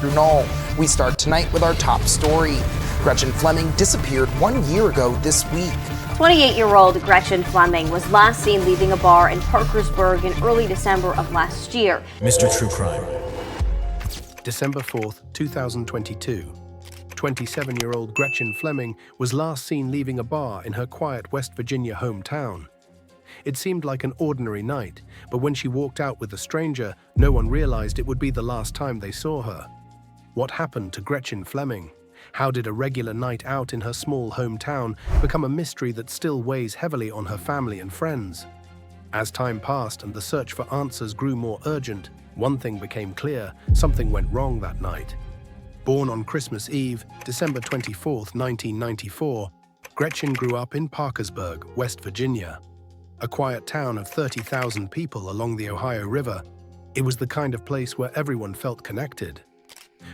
Tribunal. We start tonight with our top story. Gretchen Fleming disappeared 1 year ago this week. 28-year-old Gretchen Fleming was last seen leaving a bar in Parkersburg in early December of last year. Mr. True Crime. December 4th, 2022. 27-year-old Gretchen Fleming was last seen leaving a bar in her quiet West Virginia hometown. It seemed like an ordinary night, but when she walked out with a stranger, no one realized it would be the last time they saw her. What happened to Gretchen Fleming? How did a regular night out in her small hometown become a mystery that still weighs heavily on her family and friends? As time passed and the search for answers grew more urgent, one thing became clear: something went wrong that night. Born on Christmas Eve, December 24, 1994, Gretchen grew up in Parkersburg, West Virginia. A quiet town of 30,000 people along the Ohio River, it was the kind of place where everyone felt connected.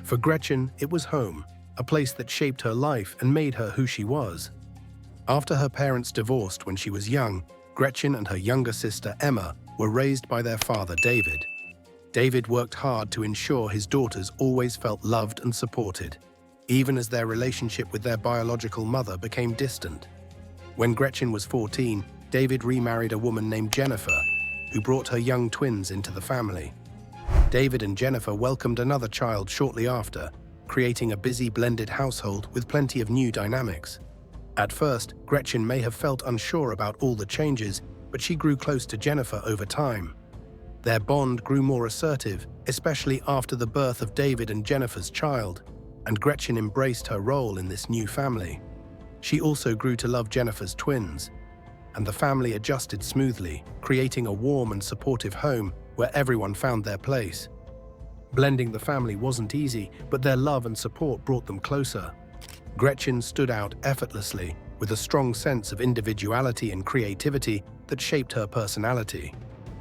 For Gretchen, it was home, a place that shaped her life and made her who she was. After her parents divorced when she was young, Gretchen and her younger sister Emma were raised by their father David. David worked hard to ensure his daughters always felt loved and supported, even as their relationship with their biological mother became distant. When Gretchen was 14, David remarried a woman named Jennifer, who brought her young twins into the family. David and Jennifer welcomed another child shortly after, creating a busy blended household with plenty of new dynamics. At first, Gretchen may have felt unsure about all the changes, but she grew close to Jennifer over time. Their bond grew more assertive, especially after the birth of David and Jennifer's child, and Gretchen embraced her role in this new family. She also grew to love Jennifer's twins, and the family adjusted smoothly, creating a warm and supportive home where everyone found their place. Blending the family wasn't easy, but their love and support brought them closer. Gretchen stood out effortlessly, with a strong sense of individuality and creativity that shaped her personality.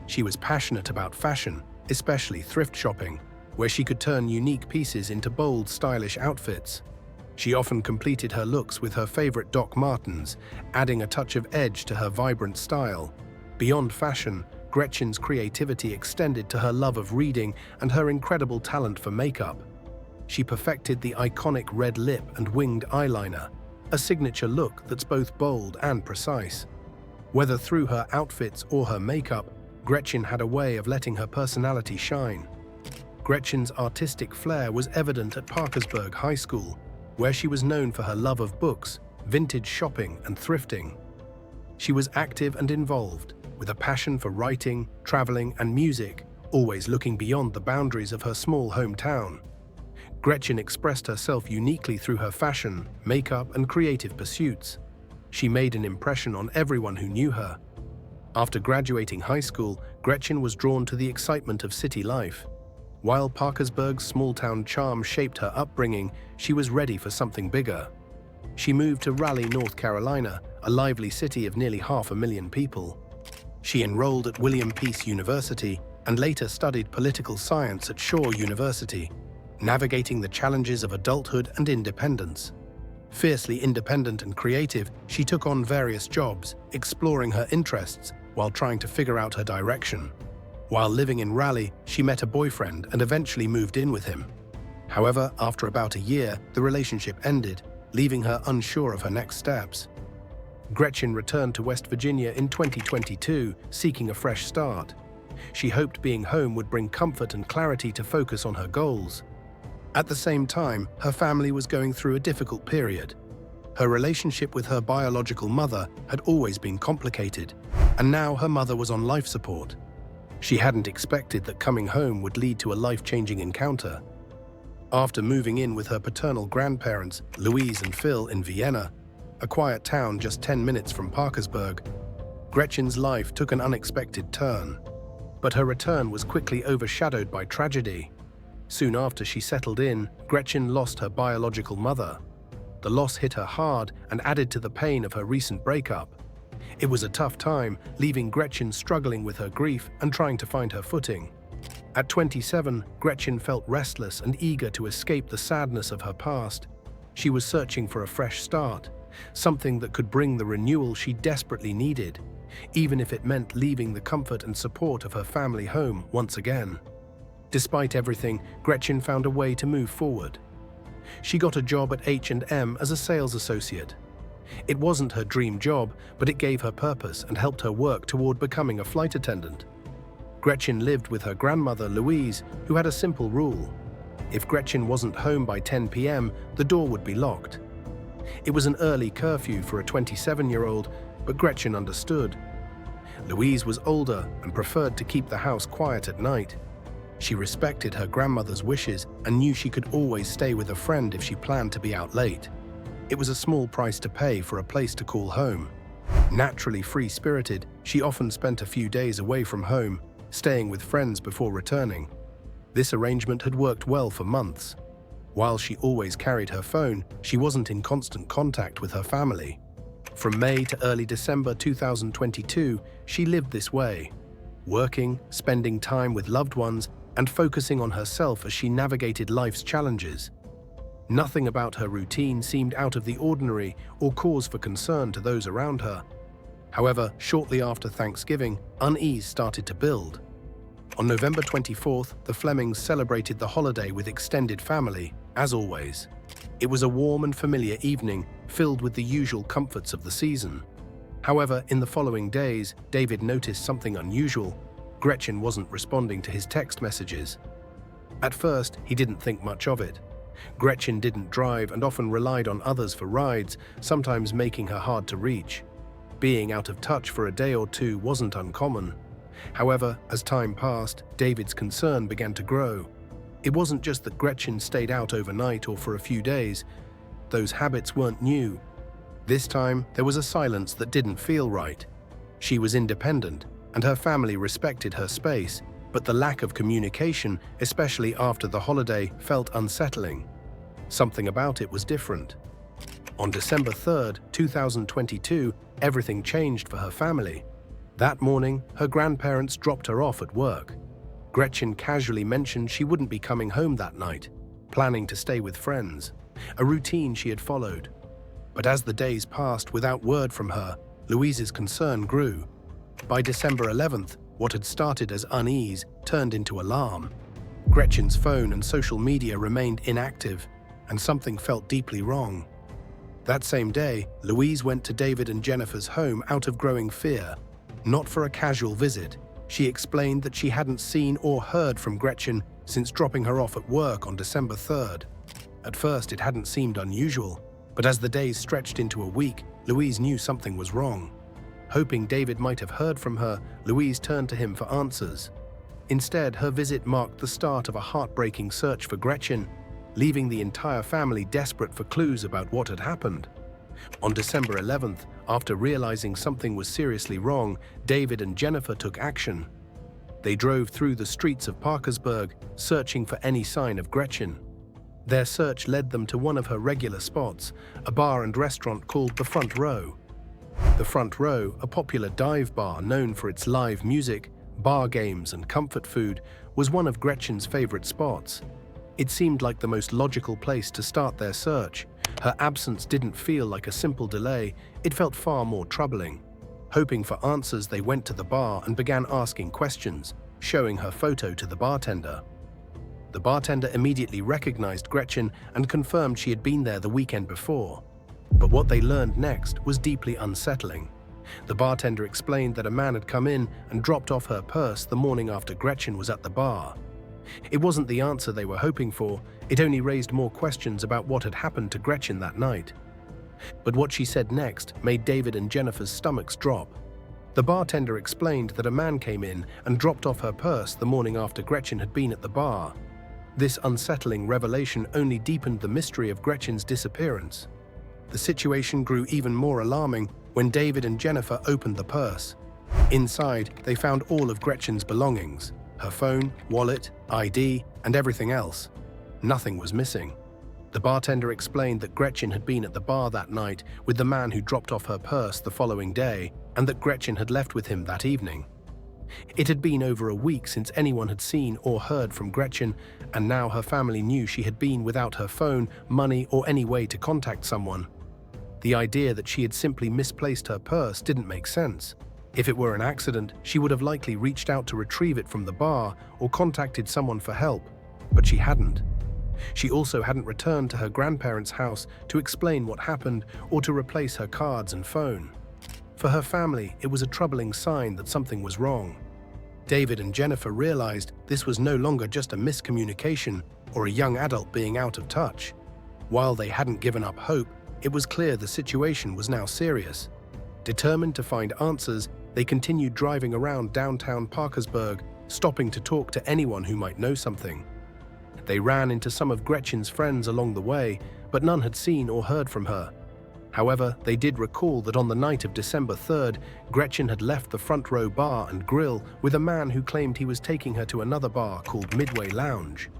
She was passionate about fashion, especially thrift shopping, where she could turn unique pieces into bold, stylish outfits. She often completed her looks with her favorite Doc Martens, adding a touch of edge to her vibrant style. Beyond fashion, Gretchen's creativity extended to her love of reading and her incredible talent for makeup. She perfected the iconic red lip and winged eyeliner, a signature look that's both bold and precise. Whether through her outfits or her makeup, Gretchen had a way of letting her personality shine. Gretchen's artistic flair was evident at Parkersburg High School, where she was known for her love of books, vintage shopping, and thrifting. She was active and involved, with a passion for writing, traveling, and music, always looking beyond the boundaries of her small hometown. Gretchen expressed herself uniquely through her fashion, makeup, and creative pursuits. She made an impression on everyone who knew her. After graduating high school, Gretchen was drawn to the excitement of city life. While Parkersburg's small-town charm shaped her upbringing, she was ready for something bigger. She moved to Raleigh, North Carolina, a lively city of nearly 500,000 people. She enrolled at William Peace University and later studied political science at Shaw University, navigating the challenges of adulthood and independence. Fiercely independent and creative, she took on various jobs, exploring her interests while trying to figure out her direction. While living in Raleigh, she met a boyfriend and eventually moved in with him. However, after about a year, the relationship ended, leaving her unsure of her next steps. Gretchen returned to West Virginia in 2022, seeking a fresh start. She hoped being home would bring comfort and clarity to focus on her goals. At the same time, her family was going through a difficult period. Her relationship with her biological mother had always been complicated, and now her mother was on life support. She hadn't expected that coming home would lead to a life-changing encounter. After moving in with her paternal grandparents, Louise and Phil, in Vienna, a quiet town just 10 minutes from Parkersburg, Gretchen's life took an unexpected turn. But her return was quickly overshadowed by tragedy. Soon after she settled in, Gretchen lost her biological mother. The loss hit her hard and added to the pain of her recent breakup. It was a tough time, leaving Gretchen struggling with her grief and trying to find her footing. At 27, Gretchen felt restless and eager to escape the sadness of her past. She was searching for a fresh start, something that could bring the renewal she desperately needed, even if it meant leaving the comfort and support of her family home once again. Despite everything, Gretchen found a way to move forward. She got a job at H&M as a sales associate. It wasn't her dream job, but it gave her purpose and helped her work toward becoming a flight attendant. Gretchen lived with her grandmother, Louise, who had a simple rule. If Gretchen wasn't home by 10 p.m., the door would be locked. It was an early curfew for a 27-year-old, but Gretchen understood. Louise was older and preferred to keep the house quiet at night. She respected her grandmother's wishes and knew she could always stay with a friend if she planned to be out late. It was a small price to pay for a place to call home. Naturally free-spirited, she often spent a few days away from home, staying with friends before returning. This arrangement had worked well for months. While she always carried her phone, she wasn't in constant contact with her family. From May to early December 2022, she lived this way, working, spending time with loved ones, and focusing on herself as she navigated life's challenges. Nothing about her routine seemed out of the ordinary or cause for concern to those around her. However, shortly after Thanksgiving, unease started to build. On November 24th, the Flemings celebrated the holiday with extended family, as always. It was a warm and familiar evening, filled with the usual comforts of the season. However, in the following days, David noticed something unusual. Gretchen wasn't responding to his text messages. At first, he didn't think much of it. Gretchen didn't drive and often relied on others for rides, sometimes making her hard to reach. Being out of touch for a day or two wasn't uncommon. However, as time passed, David's concern began to grow. It wasn't just that Gretchen stayed out overnight or for a few days. Those habits weren't new. This time, there was a silence that didn't feel right. She was independent, and her family respected her space, but the lack of communication, especially after the holiday, felt unsettling. Something about it was different. On December 3rd, 2022, everything changed for her family. That morning, her grandparents dropped her off at work. Gretchen casually mentioned she wouldn't be coming home that night, planning to stay with friends, a routine she had followed. But as the days passed without word from her, Louise's concern grew. By December 11th, what had started as unease turned into alarm. Gretchen's phone and social media remained inactive, and something felt deeply wrong. That same day, Louise went to David and Jennifer's home out of growing fear. Not for a casual visit. She explained that she hadn't seen or heard from Gretchen since dropping her off at work on December 3rd. At first, it hadn't seemed unusual, but as the days stretched into a week, Louise knew something was wrong. Hoping David might have heard from her, Louise turned to him for answers. Instead, her visit marked the start of a heartbreaking search for Gretchen, leaving the entire family desperate for clues about what had happened. On December 11th, after realizing something was seriously wrong, David and Jennifer took action. They drove through the streets of Parkersburg, searching for any sign of Gretchen. Their search led them to one of her regular spots, a bar and restaurant called The Front Row. The Front Row, a popular dive bar known for its live music, bar games, and comfort food, was one of Gretchen's favorite spots. It seemed like the most logical place to start their search. Her absence didn't feel like a simple delay, it felt far more troubling. Hoping for answers, they went to the bar and began asking questions, showing her photo to the bartender. The bartender immediately recognized Gretchen and confirmed she had been there the weekend before. But what they learned next was deeply unsettling. The bartender explained that a man had come in and dropped off her purse the morning after Gretchen was at the bar. It wasn't the answer they were hoping for, it only raised more questions about what had happened to Gretchen that night. But what she said next made David and Jennifer's stomachs drop. The bartender explained that a man came in and dropped off her purse the morning after Gretchen had been at the bar. This unsettling revelation only deepened the mystery of Gretchen's disappearance. The situation grew even more alarming when David and Jennifer opened the purse. Inside, they found all of Gretchen's belongings, her phone, wallet, ID, and everything else. Nothing was missing. The bartender explained that Gretchen had been at the bar that night with the man who dropped off her purse the following day, and that Gretchen had left with him that evening. It had been over a week since anyone had seen or heard from Gretchen, and now her family knew she had been without her phone, money, or any way to contact someone. The idea that she had simply misplaced her purse didn't make sense. If it were an accident, she would have likely reached out to retrieve it from the bar or contacted someone for help, but she hadn't. She also hadn't returned to her grandparents' house to explain what happened or to replace her cards and phone. For her family, it was a troubling sign that something was wrong. David and Jennifer realized this was no longer just a miscommunication or a young adult being out of touch. While they hadn't given up hope, it was clear the situation was now serious. Determined to find answers, they continued driving around downtown Parkersburg, stopping to talk to anyone who might know something. They ran into some of Gretchen's friends along the way, but none had seen or heard from her. However, they did recall that on the night of December 3rd, Gretchen had left the Front Row Bar and Grill with a man who claimed he was taking her to another bar called Midway Lounge.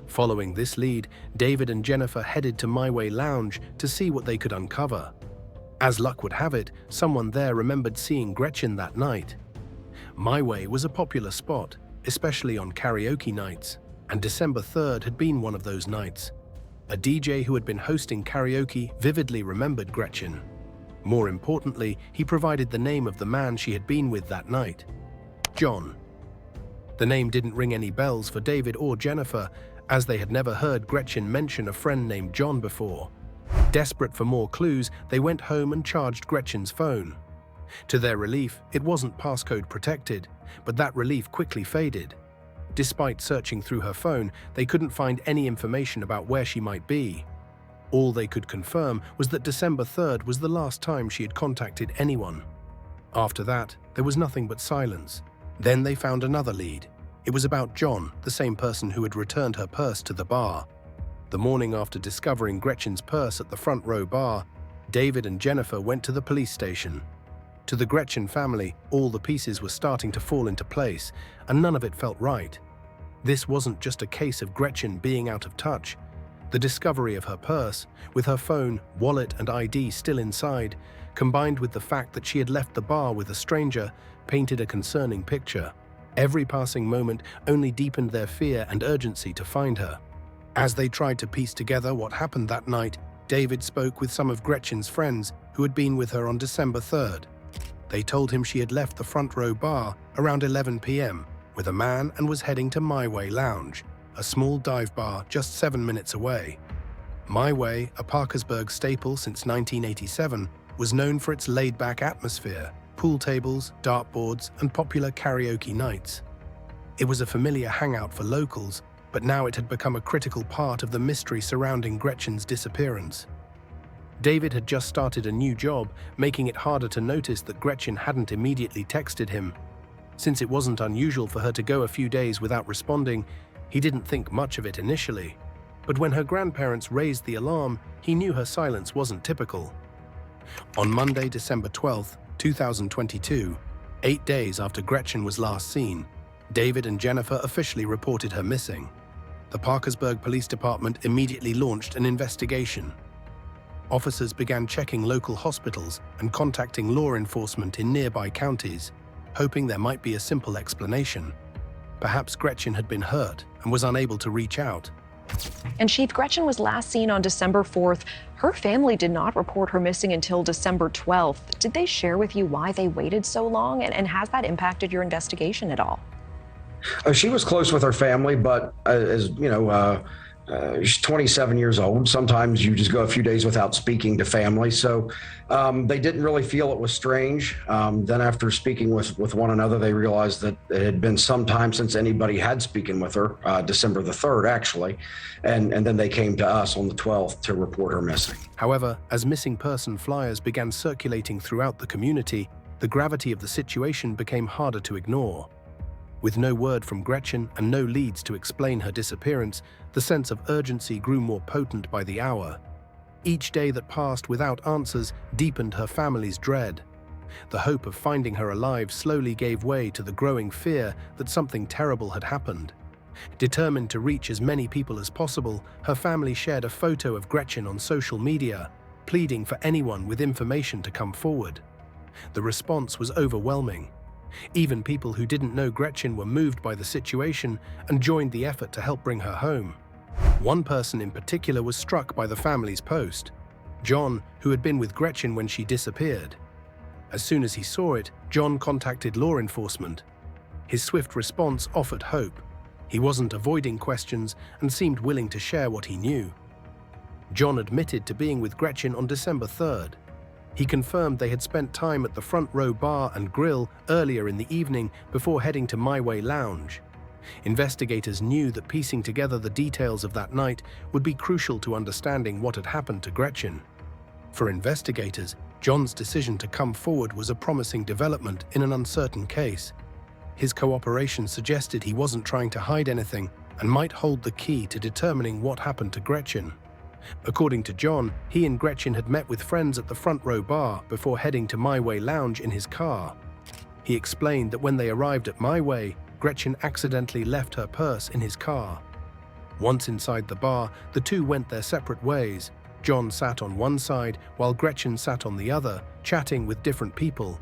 Following this lead, David and Jennifer headed to My Way Lounge to see what they could uncover. As luck would have it, someone there remembered seeing Gretchen that night. My Way was a popular spot, especially on karaoke nights, and December 3rd had been one of those nights. A DJ who had been hosting karaoke vividly remembered Gretchen. More importantly, he provided the name of the man she had been with that night: John. The name didn't ring any bells for David or Jennifer, as they had never heard Gretchen mention a friend named John before. Desperate for more clues, they went home and charged Gretchen's phone. To their relief, it wasn't passcode protected, but that relief quickly faded. Despite searching through her phone, they couldn't find any information about where she might be. All they could confirm was that December 3rd was the last time she had contacted anyone. After that, there was nothing but silence. Then they found another lead. It was about John, the same person who had returned her purse to the bar. The morning after discovering Gretchen's purse at the Front Row Bar, David and Jennifer went to the police station. To the Gretchen family, all the pieces were starting to fall into place, and none of it felt right. This wasn't just a case of Gretchen being out of touch. The discovery of her purse, with her phone, wallet, and ID still inside, combined with the fact that she had left the bar with a stranger, painted a concerning picture. Every passing moment only deepened their fear and urgency to find her. As they tried to piece together what happened that night, David spoke with some of Gretchen's friends who had been with her on December 3rd. They told him she had left the Front Row Bar around 11 p.m. with a man and was heading to My Way Lounge, a small dive bar just 7 minutes away. My Way, a Parkersburg staple since 1987, was known for its laid-back atmosphere, pool tables, dartboards, and popular karaoke nights. It was a familiar hangout for locals, but now it had become a critical part of the mystery surrounding Gretchen's disappearance. David had just started a new job, making it harder to notice that Gretchen hadn't immediately texted him. Since it wasn't unusual for her to go a few days without responding, he didn't think much of it initially. But when her grandparents raised the alarm, he knew her silence wasn't typical. On Monday, December 12th, 2022, 8 days after Gretchen was last seen, David and Jennifer officially reported her missing. The Parkersburg Police Department immediately launched an investigation. Officers began checking local hospitals and contacting law enforcement in nearby counties, hoping there might be a simple explanation. Perhaps Gretchen had been hurt and was unable to reach out. And Chief, Gretchen was last seen on December 4th. Her family did not report her missing until December 12th. Did they share with you why they waited so long, and has that impacted your investigation at all? She was close with her family, but as you know, she's 27 years old. Sometimes you just go a few days without speaking to family. So they didn't really feel it was strange. Then after speaking with one another, they realized that it had been some time since anybody had spoken with her, December the 3rd, actually. And then they came to us on the 12th to report her missing. However, as missing person flyers began circulating throughout the community, the gravity of the situation became harder to ignore. With no word from Gretchen and no leads to explain her disappearance, the sense of urgency grew more potent by the hour. Each day that passed without answers deepened her family's dread. The hope of finding her alive slowly gave way to the growing fear that something terrible had happened. Determined to reach as many people as possible, her family shared a photo of Gretchen on social media, pleading for anyone with information to come forward. The response was overwhelming. Even people who didn't know Gretchen were moved by the situation and joined the effort to help bring her home. One person in particular was struck by the family's post: John, who had been with Gretchen when she disappeared. As soon as he saw it, John contacted law enforcement. His swift response offered hope. He wasn't avoiding questions and seemed willing to share what he knew. John admitted to being with Gretchen on December 3rd. He confirmed they had spent time at the Front Row Bar and Grill earlier in the evening before heading to My Way Lounge. Investigators knew that piecing together the details of that night would be crucial to understanding what had happened to Gretchen. For investigators, John's decision to come forward was a promising development in an uncertain case. His cooperation suggested he wasn't trying to hide anything and might hold the key to determining what happened to Gretchen. According to John, he and Gretchen had met with friends at the Front Row Bar before heading to My Way Lounge in his car. He explained that when they arrived at My Way, Gretchen accidentally left her purse in his car. Once inside the bar, the two went their separate ways. John sat on one side while Gretchen sat on the other, chatting with different people.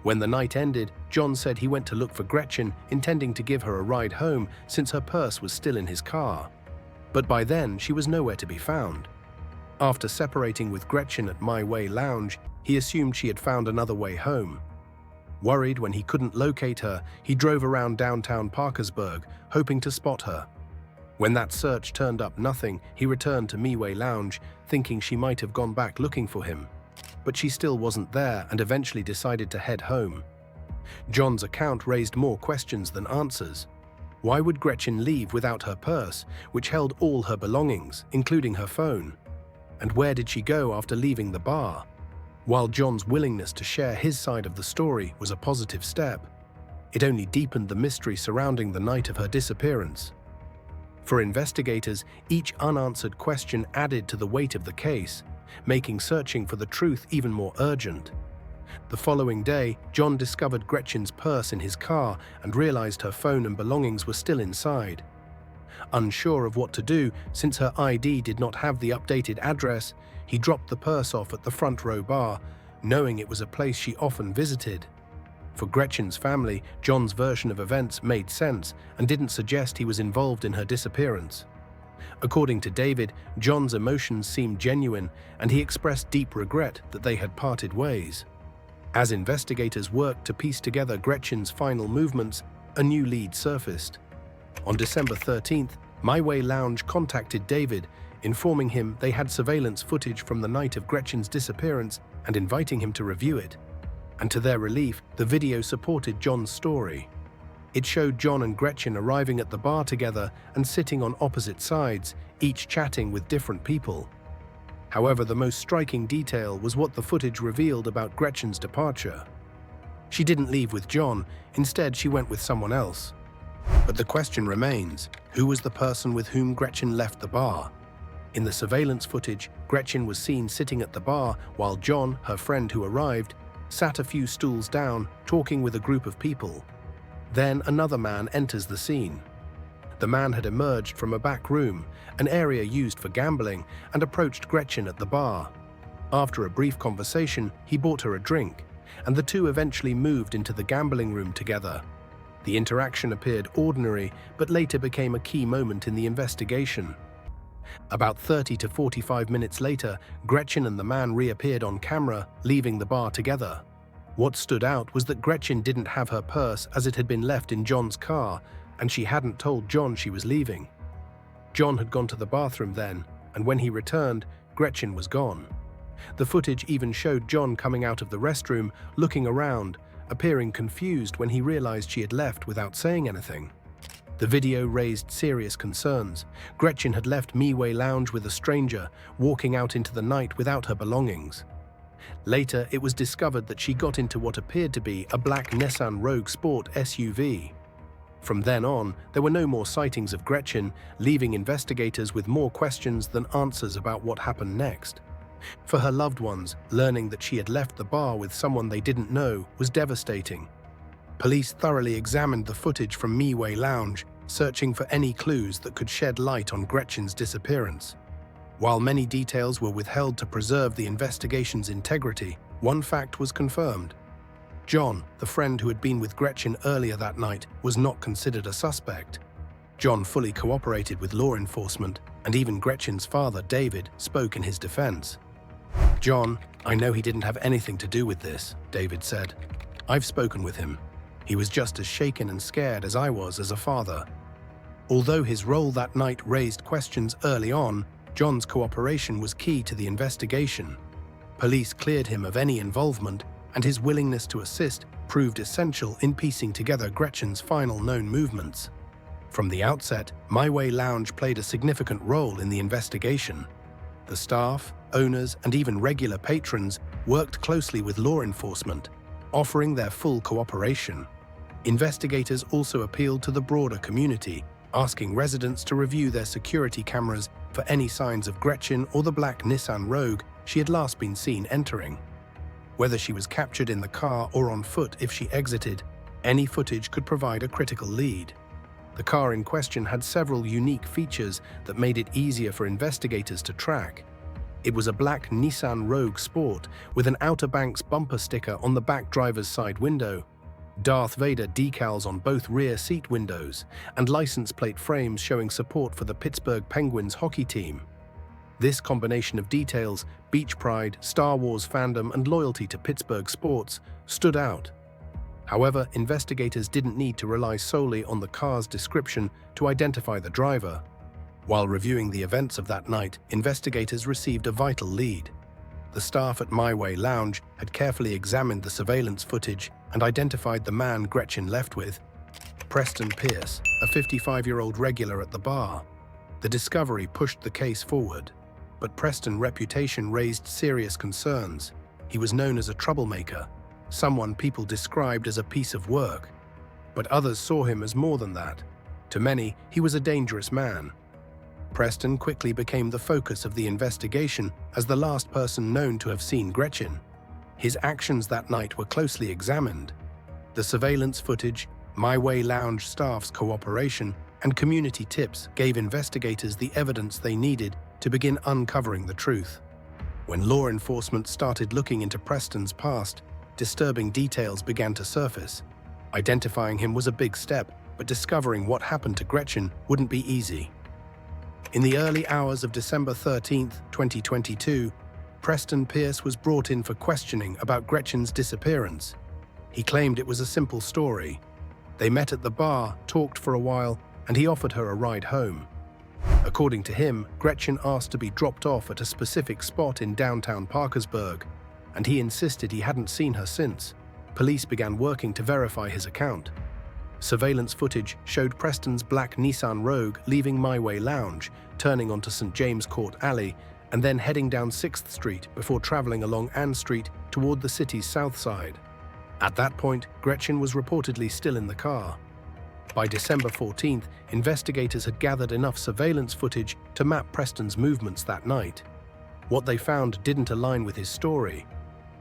When the night ended, John said he went to look for Gretchen, intending to give her a ride home since her purse was still in his car. But by then, she was nowhere to be found. After separating with Gretchen at My Way Lounge, he assumed she had found another way home. Worried when he couldn't locate her, he drove around downtown Parkersburg, hoping to spot her. When that search turned up nothing, he returned to My Way Lounge, thinking she might have gone back looking for him. But she still wasn't there and eventually decided to head home. John's account raised more questions than answers. Why would Gretchen leave without her purse, which held all her belongings, including her phone? And where did she go after leaving the bar? While John's willingness to share his side of the story was a positive step, it only deepened the mystery surrounding the night of her disappearance. For investigators, each unanswered question added to the weight of the case, making searching for the truth even more urgent. The following day, John discovered Gretchen's purse in his car and realized her phone and belongings were still inside. Unsure of what to do, since her ID did not have the updated address, he dropped the purse off at the Front Row Bar, knowing it was a place she often visited. For Gretchen's family, John's version of events made sense and didn't suggest he was involved in her disappearance. According to David, John's emotions seemed genuine, and he expressed deep regret that they had parted ways. As investigators worked to piece together Gretchen's final movements, a new lead surfaced. On December 13th, My Way Lounge contacted David, informing him they had surveillance footage from the night of Gretchen's disappearance and inviting him to review it. And to their relief, the video supported John's story. It showed John and Gretchen arriving at the bar together and sitting on opposite sides, each chatting with different people. However, the most striking detail was what the footage revealed about Gretchen's departure. She didn't leave with John, instead she went with someone else. But the question remains, who was the person with whom Gretchen left the bar? In the surveillance footage, Gretchen was seen sitting at the bar while John, her friend who arrived, sat a few stools down, talking with a group of people. Then another man enters the scene. The man had emerged from a back room, an area used for gambling, and approached Gretchen at the bar. After a brief conversation, he bought her a drink, and the two eventually moved into the gambling room together. The interaction appeared ordinary, but later became a key moment in the investigation. About 30 to 45 minutes later, Gretchen and the man reappeared on camera, leaving the bar together. What stood out was that Gretchen didn't have her purse as it had been left in John's car, and she hadn't told John she was leaving. John had gone to the bathroom then, and when he returned, Gretchen was gone. The footage even showed John coming out of the restroom, looking around, appearing confused when he realized she had left without saying anything. The video raised serious concerns. Gretchen had left My Way Lounge with a stranger, walking out into the night without her belongings. Later, it was discovered that she got into what appeared to be a black Nissan Rogue Sport SUV. From then on, there were no more sightings of Gretchen, leaving investigators with more questions than answers about what happened next. For her loved ones, learning that she had left the bar with someone they didn't know was devastating. Police thoroughly examined the footage from My Way Lounge, searching for any clues that could shed light on Gretchen's disappearance. While many details were withheld to preserve the investigation's integrity, one fact was confirmed. John, the friend who had been with Gretchen earlier that night, was not considered a suspect. John fully cooperated with law enforcement, and even Gretchen's father, David, spoke in his defense. John, "I know he didn't have anything to do with this," David said. "I've spoken with him. He was just as shaken and scared as I was as a father." Although his role that night raised questions early on, John's cooperation was key to the investigation. Police cleared him of any involvement, and his willingness to assist proved essential in piecing together Gretchen's final known movements. From the outset, My Way Lounge played a significant role in the investigation. The staff, owners, and even regular patrons worked closely with law enforcement, offering their full cooperation. Investigators also appealed to the broader community, asking residents to review their security cameras for any signs of Gretchen or the black Nissan Rogue she had last been seen entering. Whether she was captured in the car or on foot if she exited, any footage could provide a critical lead. The car in question had several unique features that made it easier for investigators to track. It was a black Nissan Rogue Sport with an Outer Banks bumper sticker on the back driver's side window, Darth Vader decals on both rear seat windows, and license plate frames showing support for the Pittsburgh Penguins hockey team. This combination of details, beach pride, Star Wars fandom, and loyalty to Pittsburgh sports stood out. However, investigators didn't need to rely solely on the car's description to identify the driver. While reviewing the events of that night, investigators received a vital lead. The staff at My Way Lounge had carefully examined the surveillance footage and identified the man Gretchen left with, Preston Pierce, a 55-year-old regular at the bar. The discovery pushed the case forward, but Preston's reputation raised serious concerns. He was known as a troublemaker, someone people described as a piece of work, but others saw him as more than that. To many, he was a dangerous man. Preston quickly became the focus of the investigation as the last person known to have seen Gretchen. His actions that night were closely examined. The surveillance footage, My Way Lounge staff's cooperation, and community tips gave investigators the evidence they needed to begin uncovering the truth. When law enforcement started looking into Preston's past, disturbing details began to surface. Identifying him was a big step, but discovering what happened to Gretchen wouldn't be easy. In the early hours of December 13, 2022, Preston Pierce was brought in for questioning about Gretchen's disappearance. He claimed it was a simple story. They met at the bar, talked for a while, and he offered her a ride home. According to him, Gretchen asked to be dropped off at a specific spot in downtown Parkersburg, and he insisted he hadn't seen her since. Police began working to verify his account. Surveillance footage showed Preston's black Nissan Rogue leaving My Way Lounge, turning onto St. James Court Alley, and then heading down 6th Street before traveling along Ann Street toward the city's south side. At that point, Gretchen was reportedly still in the car. By December 14th, investigators had gathered enough surveillance footage to map Preston's movements that night. What they found didn't align with his story.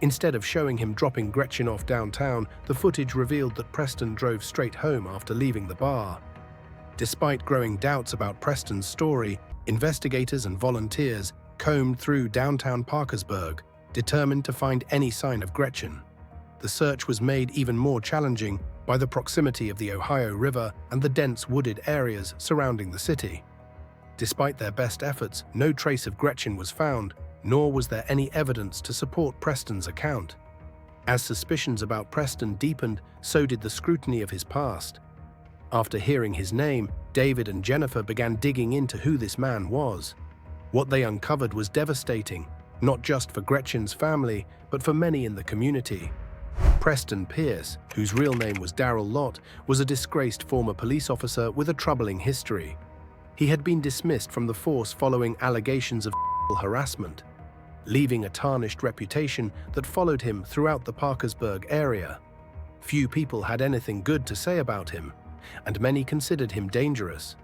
Instead of showing him dropping Gretchen off downtown, the footage revealed that Preston drove straight home after leaving the bar. Despite growing doubts about Preston's story, investigators and volunteers combed through downtown Parkersburg, determined to find any sign of Gretchen. The search was made even more challenging by the proximity of the Ohio River and the dense wooded areas surrounding the city. Despite their best efforts, no trace of Gretchen was found, nor was there any evidence to support Preston's account. As suspicions about Preston deepened, so did the scrutiny of his past. After hearing his name, David and Jennifer began digging into who this man was. What they uncovered was devastating, not just for Gretchen's family, but for many in the community. Preston Pierce, whose real name was Darrell Lott, was a disgraced former police officer with a troubling history. He had been dismissed from the force following allegations of harassment, leaving a tarnished reputation that followed him throughout the Parkersburg area. Few people had anything good to say about him, and many considered him dangerous.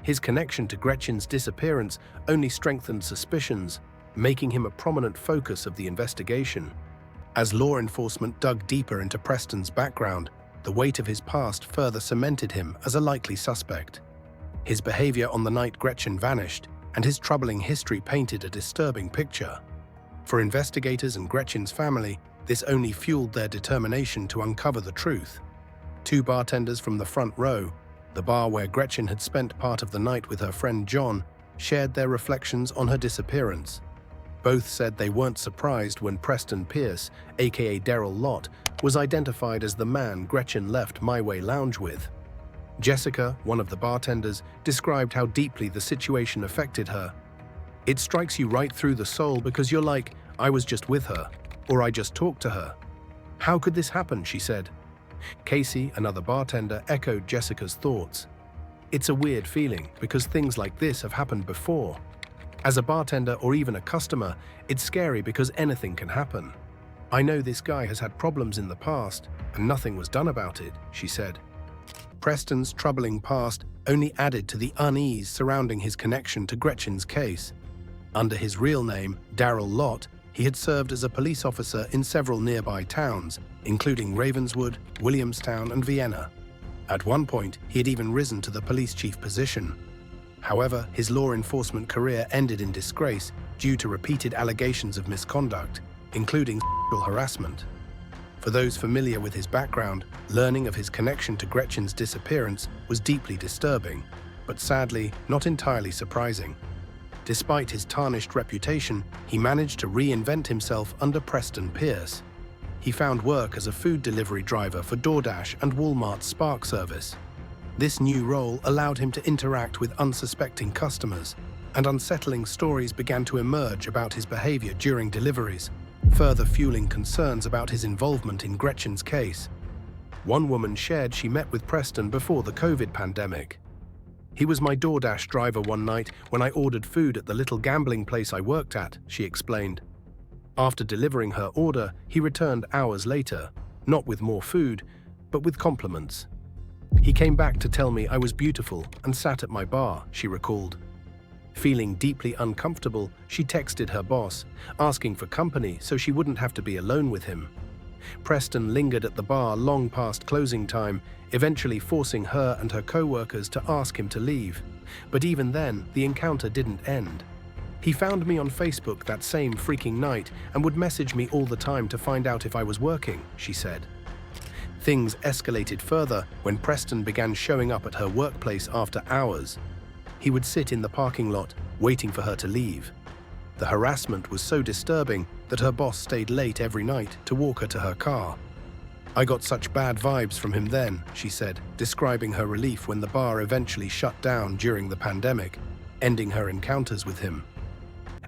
His connection to Gretchen's disappearance only strengthened suspicions, making him a prominent focus of the investigation. As law enforcement dug deeper into Preston's background, the weight of his past further cemented him as a likely suspect. His behavior on the night Gretchen vanished, and his troubling history painted a disturbing picture. For investigators and Gretchen's family, this only fueled their determination to uncover the truth. Two bartenders from the front row, the bar where Gretchen had spent part of the night with her friend John, shared their reflections on her disappearance. Both said they weren't surprised when Preston Pierce, aka Daryl Lott, was identified as the man Gretchen left My Way Lounge with. Jessica, one of the bartenders, described how deeply the situation affected her. "It strikes you right through the soul because you're like, I was just with her, or I just talked to her. How could this happen?" she said. Casey, another bartender, echoed Jessica's thoughts. "It's a weird feeling because things like this have happened before. As a bartender or even a customer, it's scary because anything can happen. I know this guy has had problems in the past and nothing was done about it," she said. Preston's troubling past only added to the unease surrounding his connection to Gretchen's case. Under his real name, Daryl Lott, he had served as a police officer in several nearby towns, including Ravenswood, Williamstown, and Vienna. At one point, he had even risen to the police chief position. However, his law enforcement career ended in disgrace due to repeated allegations of misconduct, including sexual harassment. For those familiar with his background, learning of his connection to Gretchen's disappearance was deeply disturbing, but sadly, not entirely surprising. Despite his tarnished reputation, he managed to reinvent himself under Preston Pierce. He found work as a food delivery driver for DoorDash and Walmart's Spark service. This new role allowed him to interact with unsuspecting customers, and unsettling stories began to emerge about his behavior during deliveries, further fueling concerns about his involvement in Gretchen's case. One woman shared she met with Preston before the COVID pandemic. "He was my DoorDash driver one night when I ordered food at the little gambling place I worked at," she explained. After delivering her order, he returned hours later, not with more food, but with compliments. "He came back to tell me I was beautiful and sat at my bar," she recalled. Feeling deeply uncomfortable, she texted her boss, asking for company so she wouldn't have to be alone with him. Preston lingered at the bar long past closing time, eventually forcing her and her co-workers to ask him to leave. But even then, the encounter didn't end. "He found me on Facebook that same freaking night and would message me all the time to find out if I was working," she said. Things escalated further when Preston began showing up at her workplace after hours. He would sit in the parking lot, waiting for her to leave. The harassment was so disturbing that her boss stayed late every night to walk her to her car. "I got such bad vibes from him then," she said, describing her relief when the bar eventually shut down during the pandemic, ending her encounters with him.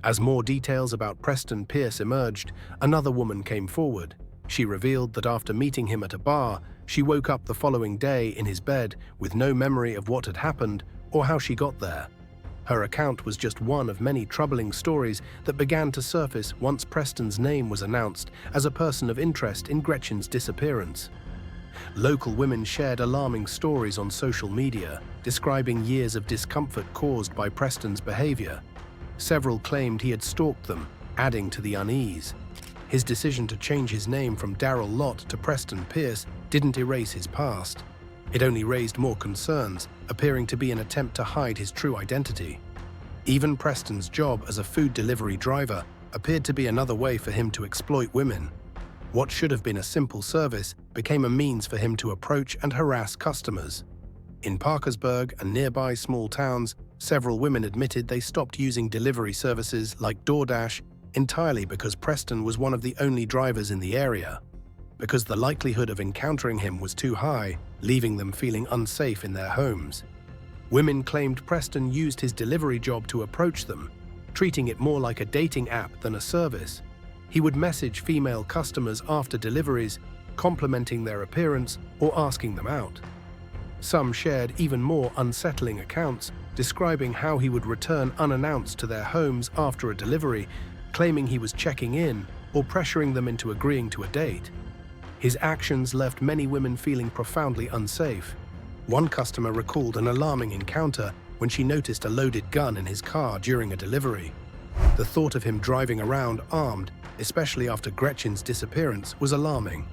As more details about Preston Pierce emerged, another woman came forward. She revealed that after meeting him at a bar, she woke up the following day in his bed with no memory of what had happened or how she got there. Her account was just one of many troubling stories that began to surface once Preston's name was announced as a person of interest in Gretchen's disappearance. Local women shared alarming stories on social media, describing years of discomfort caused by Preston's behavior. Several claimed he had stalked them, adding to the unease. His decision to change his name from Daryl Lott to Preston Pierce didn't erase his past. It only raised more concerns, appearing to be an attempt to hide his true identity. Even Preston's job as a food delivery driver appeared to be another way for him to exploit women. What should have been a simple service became a means for him to approach and harass customers. In Parkersburg and nearby small towns, several women admitted they stopped using delivery services like DoorDash entirely because Preston was one of the only drivers in the area. Because the likelihood of encountering him was too high, leaving them feeling unsafe in their homes. Women claimed Preston used his delivery job to approach them, treating it more like a dating app than a service. He would message female customers after deliveries, complimenting their appearance or asking them out. Some shared even more unsettling accounts, describing how he would return unannounced to their homes after a delivery, claiming he was checking in or pressuring them into agreeing to a date. His actions left many women feeling profoundly unsafe. One customer recalled an alarming encounter when she noticed a loaded gun in his car during a delivery. The thought of him driving around armed, especially after Gretchen's disappearance, was alarming.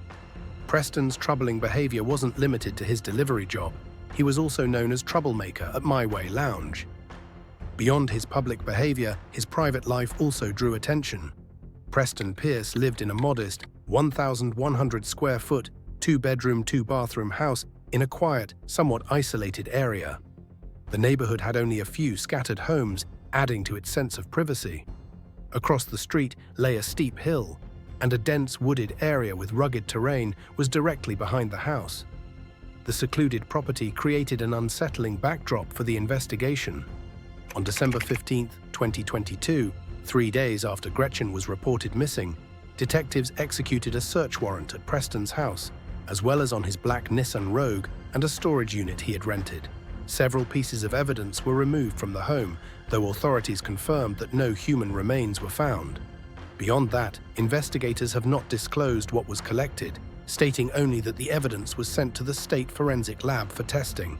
Preston's troubling behavior wasn't limited to his delivery job. He was also known as troublemaker at My Way Lounge. Beyond his public behavior, his private life also drew attention. Preston Pierce lived in a modest, 1,100 square foot, 2-bedroom, 2-bathroom house in a quiet, somewhat isolated area. The neighborhood had only a few scattered homes, adding to its sense of privacy. Across the street lay a steep hill, and a dense wooded area with rugged terrain was directly behind the house. The secluded property created an unsettling backdrop for the investigation. On December 15, 2022, 3 days after Gretchen was reported missing, detectives executed a search warrant at Preston's house, as well as on his black Nissan Rogue and a storage unit he had rented. Several pieces of evidence were removed from the home, though authorities confirmed that no human remains were found. Beyond that, investigators have not disclosed what was collected, stating only that the evidence was sent to the state forensic lab for testing.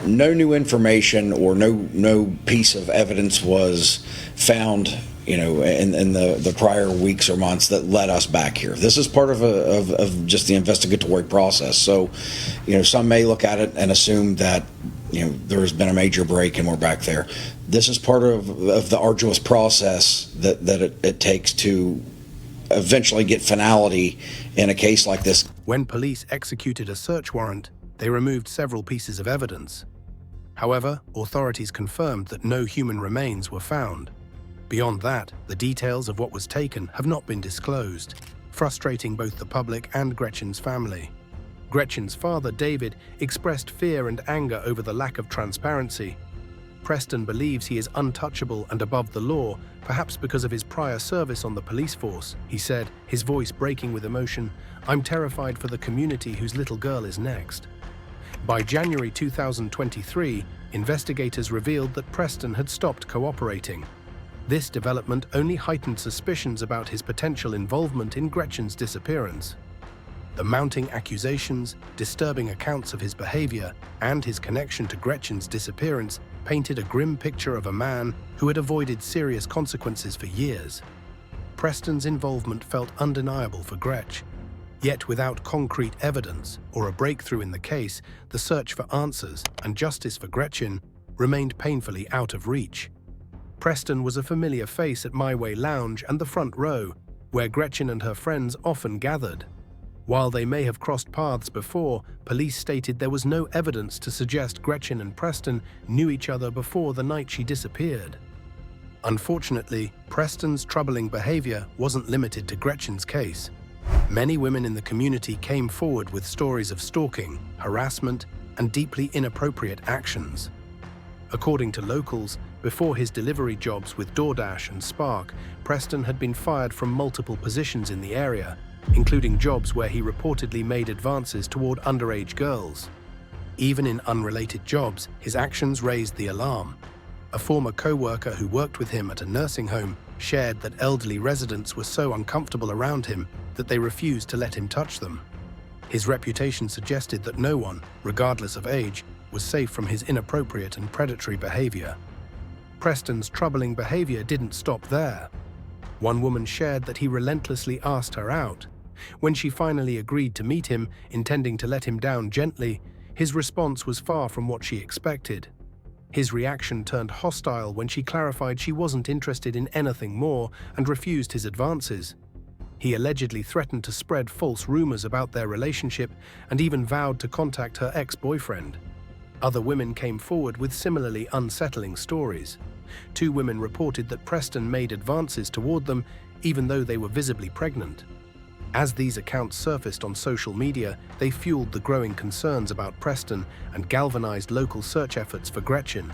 No new information or no piece of evidence was found, in the prior weeks or months that led us back here. This is part of just the investigatory process. So, some may look at it and assume that there has been a major break and we're back there. This is part of the arduous process that it takes to eventually get finality in a case like this. When police executed a search warrant, they removed several pieces of evidence. However, authorities confirmed that no human remains were found. Beyond that, the details of what was taken have not been disclosed, frustrating both the public and Gretchen's family. Gretchen's father, David, expressed fear and anger over the lack of transparency. Preston believes he is untouchable and above the law, perhaps because of his prior service on the police force. He said, his voice breaking with emotion, "I'm terrified for the community whose little girl is next." By January 2023, investigators revealed that Preston had stopped cooperating. This development only heightened suspicions about his potential involvement in Gretchen's disappearance. The mounting accusations, disturbing accounts of his behavior, and his connection to Gretchen's disappearance painted a grim picture of a man who had avoided serious consequences for years. Preston's involvement felt undeniable for Gretch. Yet without concrete evidence or a breakthrough in the case, the search for answers and justice for Gretchen remained painfully out of reach. Preston was a familiar face at My Way Lounge and the front row, where Gretchen and her friends often gathered. While they may have crossed paths before, police stated there was no evidence to suggest Gretchen and Preston knew each other before the night she disappeared. Unfortunately, Preston's troubling behavior wasn't limited to Gretchen's case. Many women in the community came forward with stories of stalking, harassment, and deeply inappropriate actions. According to locals, before his delivery jobs with DoorDash and Spark, Preston had been fired from multiple positions in the area, including jobs where he reportedly made advances toward underage girls. Even in unrelated jobs, his actions raised the alarm. A former co-worker who worked with him at a nursing home shared that elderly residents were so uncomfortable around him that they refused to let him touch them. His reputation suggested that no one, regardless of age, was safe from his inappropriate and predatory behavior. Preston's troubling behavior didn't stop there. One woman shared that he relentlessly asked her out. When she finally agreed to meet him, intending to let him down gently, his response was far from what she expected. His reaction turned hostile when she clarified she wasn't interested in anything more and refused his advances. He allegedly threatened to spread false rumors about their relationship and even vowed to contact her ex-boyfriend. Other women came forward with similarly unsettling stories. 2 women reported that Preston made advances toward them even though they were visibly pregnant. As these accounts surfaced on social media, they fueled the growing concerns about Preston and galvanized local search efforts for Gretchen.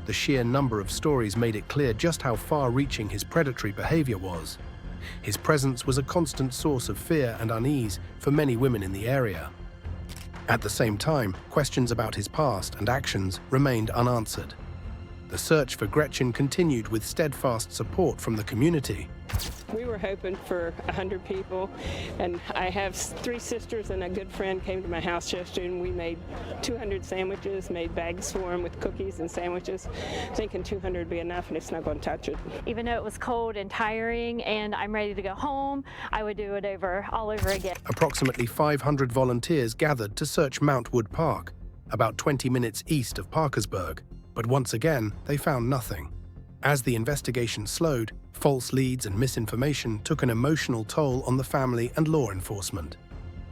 The sheer number of stories made it clear just how far-reaching his predatory behavior was. His presence was a constant source of fear and unease for many women in the area. At the same time, questions about his past and actions remained unanswered. The search for Gretchen continued with steadfast support from the community. We were hoping for 100 people, and I have 3 sisters and a good friend came to my house yesterday, and we made 200 sandwiches, made bags for them with cookies and sandwiches, thinking 200 would be enough, and it's not going to touch it. Even though it was cold and tiring and I'm ready to go home, I would do it all over again. Approximately 500 volunteers gathered to search Mount Wood Park, about 20 minutes east of Parkersburg, but once again, they found nothing. As the investigation slowed, false leads and misinformation took an emotional toll on the family and law enforcement.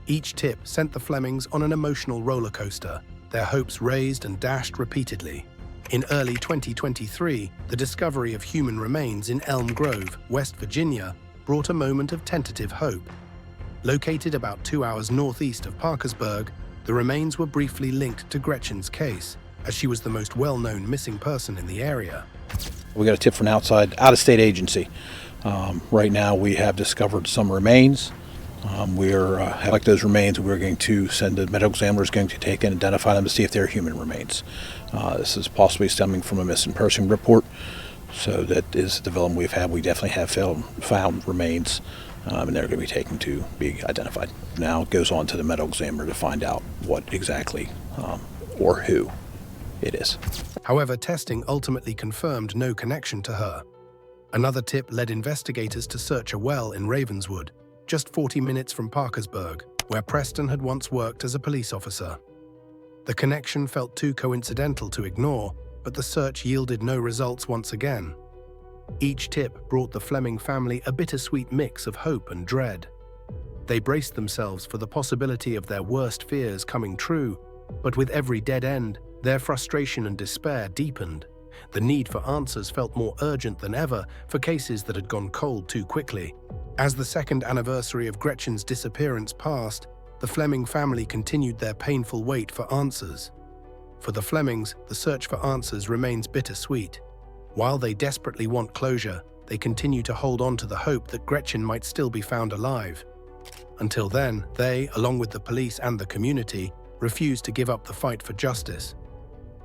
Each tip sent the Flemings on an emotional roller coaster, their hopes raised and dashed repeatedly. In early 2023, the discovery of human remains in Elm Grove, West Virginia, brought a moment of tentative hope. Located about 2 hours northeast of Parkersburg, the remains were briefly linked to Gretchen's case, as she was the most well-known missing person in the area. We got a tip from an out-of-state agency. Right now we have discovered some remains. Like those remains, we're going to send a medical examiner is going to take and identify them to see if they're human remains. This is possibly stemming from a missing person report. So that is the development we've had. We definitely have found remains, and they're going to be taken to be identified. Now it goes on to the medical examiner to find out what exactly or who it is. However, testing ultimately confirmed no connection to her. Another tip led investigators to search a well in Ravenswood, just 40 minutes from Parkersburg, where Preston had once worked as a police officer. The connection felt too coincidental to ignore, but the search yielded no results once again. Each tip brought the Fleming family a bittersweet mix of hope and dread. They braced themselves for the possibility of their worst fears coming true, but with every dead end, their frustration and despair deepened. The need for answers felt more urgent than ever for cases that had gone cold too quickly. As the second anniversary of Gretchen's disappearance passed, the Fleming family continued their painful wait for answers. For the Flemings, the search for answers remains bittersweet. While they desperately want closure, they continue to hold on to the hope that Gretchen might still be found alive. Until then, they, along with the police and the community, refuse to give up the fight for justice.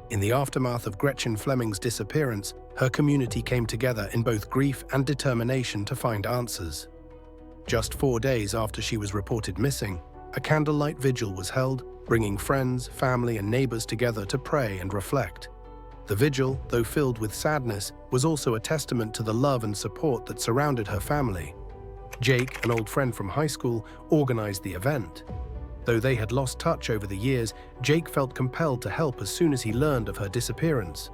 In the aftermath of Gretchen Fleming's disappearance, her community came together in both grief and determination to find answers. Just 4 days after she was reported missing, a candlelight vigil was held, bringing friends, family, and neighbors together to pray and reflect. The vigil, though filled with sadness, was also a testament to the love and support that surrounded her family. Jake, an old friend from high school, organized the event. Though they had lost touch over the years, Jake felt compelled to help as soon as he learned of her disappearance.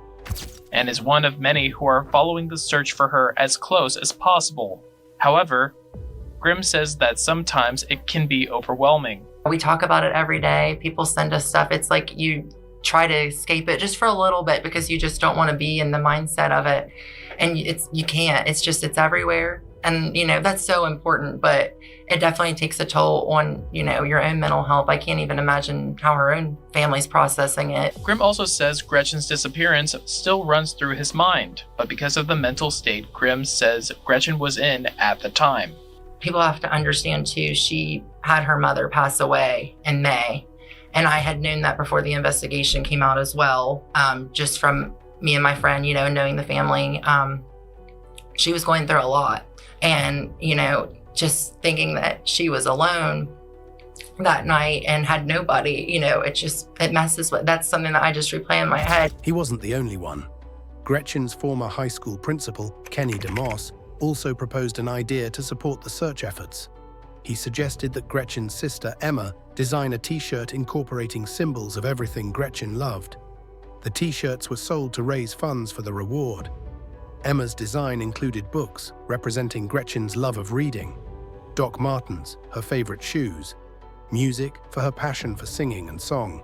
And is one of many who are following the search for her as close as possible. However, Grimm says that sometimes it can be overwhelming. We talk about it every day. People send us stuff. It's like you try to escape it just for a little bit because you just don't want to be in the mindset of it. And you can't. It's everywhere. And, that's so important, but it definitely takes a toll on, your own mental health. I can't even imagine how her own family's processing it. Grimm also says Gretchen's disappearance still runs through his mind, but because of the mental state Grimm says Gretchen was in at the time. People have to understand too, she had her mother pass away in May. And I had known that before the investigation came out as well, just from me and my friend, knowing the family. She was going through a lot. And, just thinking that she was alone that night and had nobody, it messes with, that's something that I just replay in my head. He wasn't the only one. Gretchen's former high school principal, Kenny DeMoss, also proposed an idea to support the search efforts. He suggested that Gretchen's sister, Emma, design a t-shirt incorporating symbols of everything Gretchen loved. The t-shirts were sold to raise funds for the reward. Emma's design included books representing Gretchen's love of reading, Doc Martens, her favorite shoes, music for her passion for singing and song,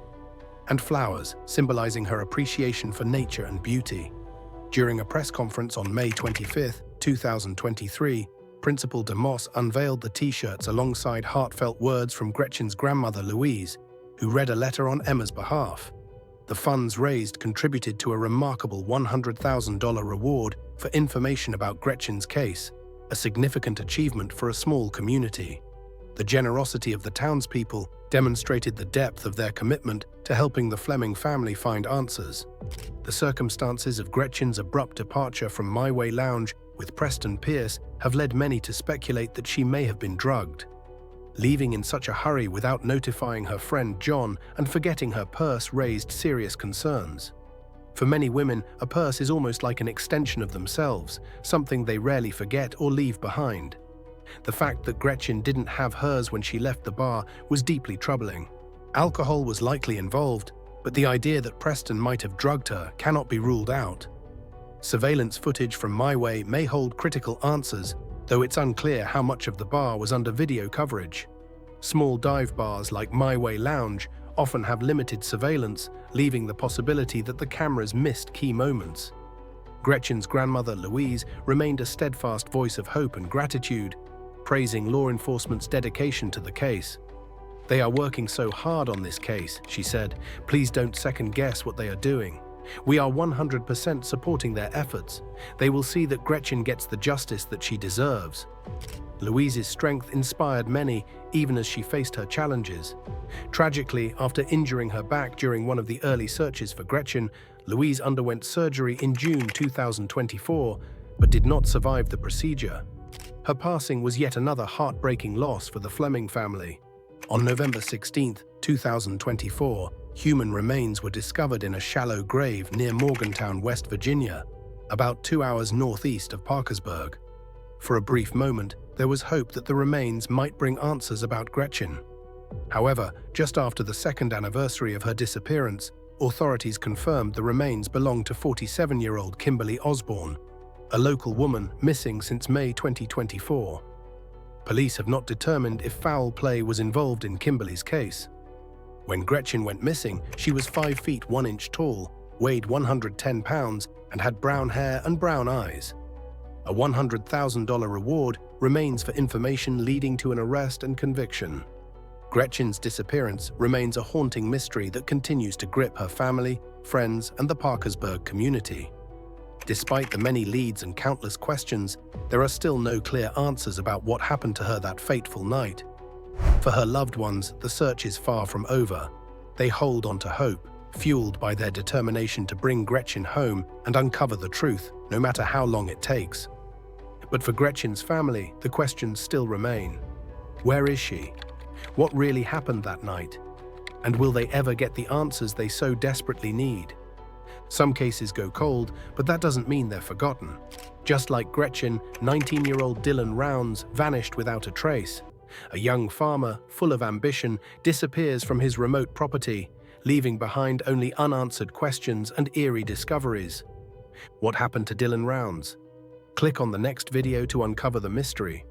and flowers symbolizing her appreciation for nature and beauty. During a press conference on May 25, 2023, Principal DeMoss unveiled the t-shirts alongside heartfelt words from Gretchen's grandmother Louise, who read a letter on Emma's behalf. The funds raised contributed to a remarkable $100,000 reward for information about Gretchen's case, a significant achievement for a small community. The generosity of the townspeople demonstrated the depth of their commitment to helping the Fleming family find answers. The circumstances of Gretchen's abrupt departure from My Way Lounge with Preston Pierce have led many to speculate that she may have been drugged. Leaving in such a hurry without notifying her friend John and forgetting her purse raised serious concerns. For many women, a purse is almost like an extension of themselves, something they rarely forget or leave behind. The fact that Gretchen didn't have hers when she left the bar was deeply troubling. Alcohol was likely involved, but the idea that Preston might have drugged her cannot be ruled out. Surveillance footage from My Way may hold critical answers, though it's unclear how much of the bar was under video coverage. Small dive bars like My Way Lounge often have limited surveillance, leaving the possibility that the cameras missed key moments. Gretchen's grandmother, Louise, remained a steadfast voice of hope and gratitude, praising law enforcement's dedication to the case. "They are working so hard on this case," she said. "Please don't second-guess what they are doing. We are 100% supporting their efforts. They will see that Gretchen gets the justice that she deserves." Louise's strength inspired many, even as she faced her challenges. Tragically, after injuring her back during one of the early searches for Gretchen, Louise underwent surgery in June 2024, but did not survive the procedure. Her passing was yet another heartbreaking loss for the Fleming family. On November 16, 2024, human remains were discovered in a shallow grave near Morgantown, West Virginia, about 2 hours northeast of Parkersburg. For a brief moment, there was hope that the remains might bring answers about Gretchen. However, just after the second anniversary of her disappearance, authorities confirmed the remains belonged to 47-year-old Kimberly Osborne, a local woman missing since May 2024. Police have not determined if foul play was involved in Kimberly's case. When Gretchen went missing, she was 5 feet 1 inch tall, weighed 110 pounds, and had brown hair and brown eyes. A $100,000 reward remains for information leading to an arrest and conviction. Gretchen's disappearance remains a haunting mystery that continues to grip her family, friends, and the Parkersburg community. Despite the many leads and countless questions, there are still no clear answers about what happened to her that fateful night. For her loved ones, the search is far from over. They hold on to hope, fueled by their determination to bring Gretchen home and uncover the truth, no matter how long it takes. But for Gretchen's family, the questions still remain. Where is she? What really happened that night? And will they ever get the answers they so desperately need? Some cases go cold, but that doesn't mean they're forgotten. Just like Gretchen, 19-year-old Dylan Rounds vanished without a trace. A young farmer, full of ambition, disappears from his remote property, leaving behind only unanswered questions and eerie discoveries. What happened to Dylan Rounds? Click on the next video to uncover the mystery.